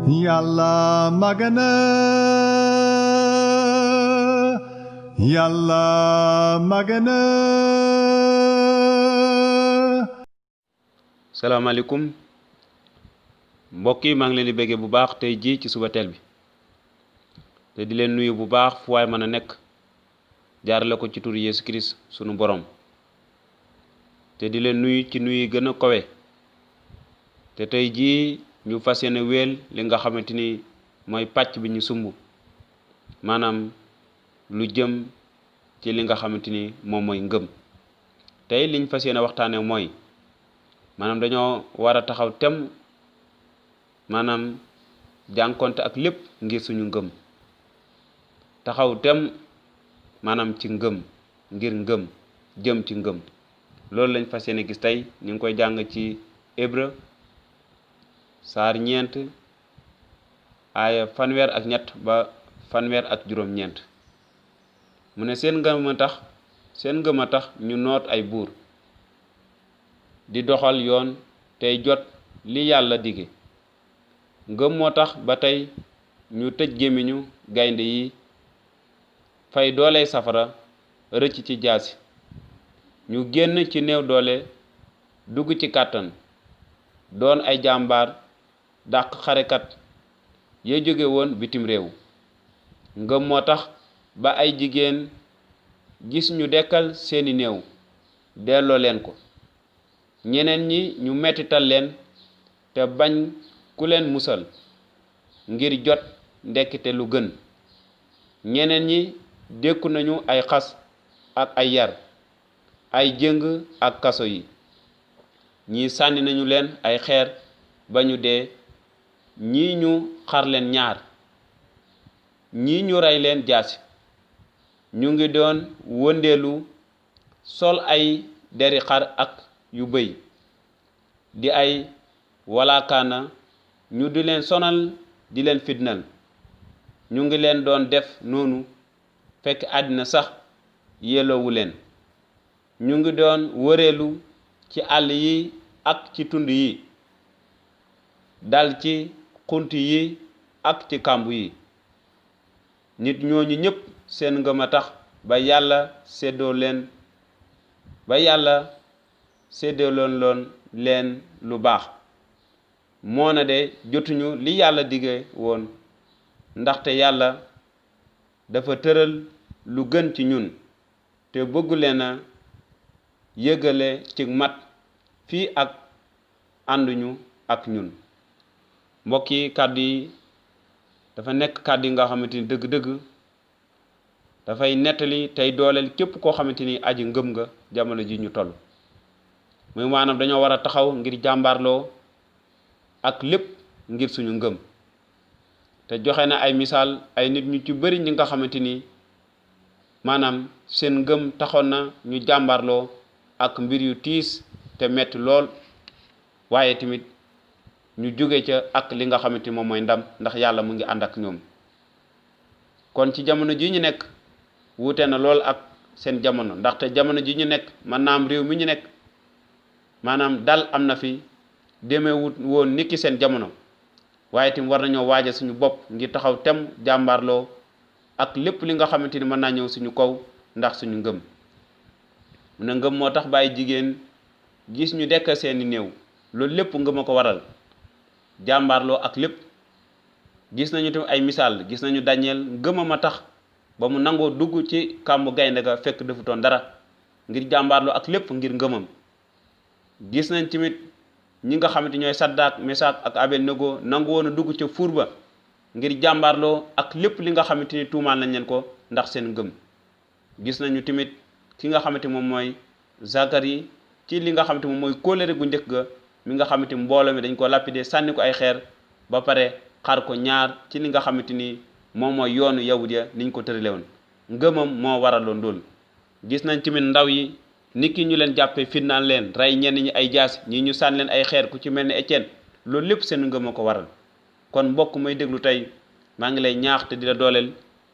Yàlla magana Yàlla magana. salaamaaleykum mbokk yi maa ngi leen di béggee bu baax tey jii ci suba teel bi te di leen nuyu bu baax fu waay mën a nekk jaarale ko ci turu Yeesu Kirist sunu borom te di leen nuyu ci nuyu gën a kowe te tey jii ñu fas yéene wéel li nga xamante ni mooy pàcc bi ñu sumb maanaam lu jëm ci li nga xamante ni moom mooy ngëm. tey liñ fas yéene waxtaane mooy maanaam dañoo war a taxaw tem maanaam jànkonte ak lépp ngir suñu ngëm, taxaw tem maanaam ci ngëm ngir ngëm jëm ci ngëm. loolu lañ fas yéene gis tey ñu ngi koy jàng ci Hébreu saar 9 aaya 3 ba 3 mu ne seen ngëm a tax ñu noot ay buur di doxal yoon tey jot li yàlla dige. ngëm moo tax ba tey ñu tëj gémmiñu gaynde yi, fay dooley safara rëcc ci jaasi. ñu génn ci néew doole dugg ci kàttan, doon ay jàmbaar dàq xarekat ya jóge woon bitim réew. ngëm moo tax ba ay jigéen gis ñu dekkal seeni néew delloo leen ko. ñeneen ñi ñu mettital leen te bañ ku leen musal ngir jot ndekkite lu gën. ñeneen ñi dékku nañu ay xas ak ay yar, ay jëng ak kaso yi. ñii sànni nañu leen ay xeer ba ñu dee, ñii ñu xar leen ñaar, ñii ñu rey leen jaasi. ñu ngi doon wëndeelu sol ay deri xar ak yu bëy di ay walaakaana, ñu di leen sonal di leen fitnal. ñu ngi leen doon def noonu fekk àddina sax yelloowu leen. ñu ngi doon wëreelu ci àll yi ak ci tund yi, dal ci xunt yi ak ci kàmb yi. nit ñooñu ñépp seen ngëm a tax ba yàlla séddaloon leen lu baax. moo na de jotuñu li yàlla dige woon, ndaxte yàlla dafa tëral lu gën ci ñun te bëggu leen a yëgale ci mat fii ak ànduñu ak ñun. mbokk yi, kàddu yi dafa nekk kàddu yi nga xamante ni dëgg-dëgg dafay nettali tey dooleel képp koo xamante ni aji ngëm nga jamono ji ñu toll. muy maanaam dañoo war a taxaw ngir jàmbaarloo ak lépp ngir suñu ngëm. te joxe na ay misaal ay nit ñu ci bari ñi nga xamante ni maanaam seen ngëm taxoon na ñu jàmbaarloo ak mbir yu tiis te metti lool, waaye tamit ñu jóge ca ak li nga xamante ni moom mooy ndam, ndax yàlla mu ngi ànd ak ñoom. kon ci jamono ji ñu nekk wuute na lool ak seen jamono, ndaxte jamono ji ñu nekk mën naa am réew mi ñu nekk maanaam dal am na fi demewut woon niki seen jamono, waaye tamit war nañoo waaja suñu bopp ngir taxaw tem jàmbaarloo ak lépp li nga xamante ni mën naa ñëw suñu kaw ndax suñu ngëm. mu ne ngëm moo tax ba ay jigéen gis ñu dekk seeni néew. loolu lépp ngëm a ko waral, jàmbaarloo ak lépp. gis nañu tamit ay misaal, gis nañu Daniel ngëmam a tax ba mu nangoo dugg ci kàmbu gaynde ga fekk defutoon dara, ngir jàmbaarloo ak lépp ngir ngëmam. gis nañ tamit ñi nga xamante ñooy Saddaak Mesaak ak Abednego nangu woon a dugg ca fuur ba ngir jàmbaarloo ak lépp li nga xamante ni tuumaal nañ leen ko ndax seen ngëm. gis nañu tamit ki nga xamante moom mooy Zakari ci li nga xamante moom mooy kóllëre gu njëkk ga, mi nga xamante mbooloo mi dañ ko lapidé sànni ko ay xeer ba pare xar ko ñaar ci li nga xamante ni moom mooy yoonu yawut ya niñ ko tërale woon. ngëmam moo waraloon loolu. gis nañ tamit ndaw yi niki ñu leen jàppee fitnaan leen, rey ñenn ñi ay jaasi, ñi ñu sànni leen ay xeer ku ci mel ni Étienne. loolu lépp seen ngëm a ko waral. kon mbokk may déglu tey maa ngi lay ñaax te di la dooleel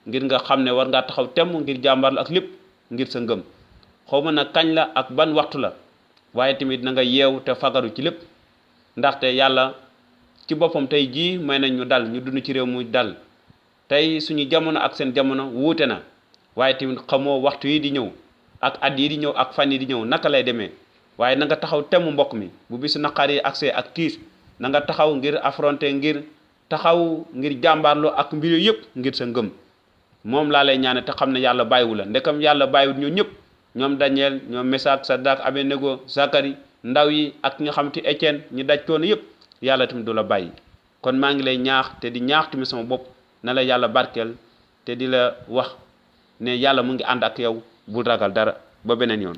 ngir nga xam ne war ngaa taxaw temm ngir jàmbaarlu ak lépp ngir sa ngëm. xaw ma nag kañ la ak ban waxtu la, waaye tamit na nga yeew te fagaru ci lépp, ndaxte yàlla ci boppam tey jii may nañ ñu dal ñu dund ci réew mu dal tey suñu jamono ak seen jamono wuute na waaye tamit xamoo waxtu yi di ñëw ak at yi di ñëw ak fan yi di ñëw naka lay demee waaye na nga taxaw temm mbokk mi bu bisu naqar yi accès ak tiis na nga taxaw ngir affronter ngir taxaw ngir jàmbaarloo ak mbir yëpp ngir sa ngëm moom laa lay ñaane te xam ne yàlla bàyyiwu la ndekam yàlla bàyyiwul ñoo ñëpp ñoom Daniel ñoom Mesak Sadak Abednego Zakari ndaw yi ak nga xamante Etienne ñi daj coono yëpp yàlla tamit du la bàyyi kon maa ngi lay ñaax te di ñaax tamit sama bopp na la yàlla barkeel te di la wax ne yàlla mu ngi ànd ak yow bul ragal dara ba beneen yoon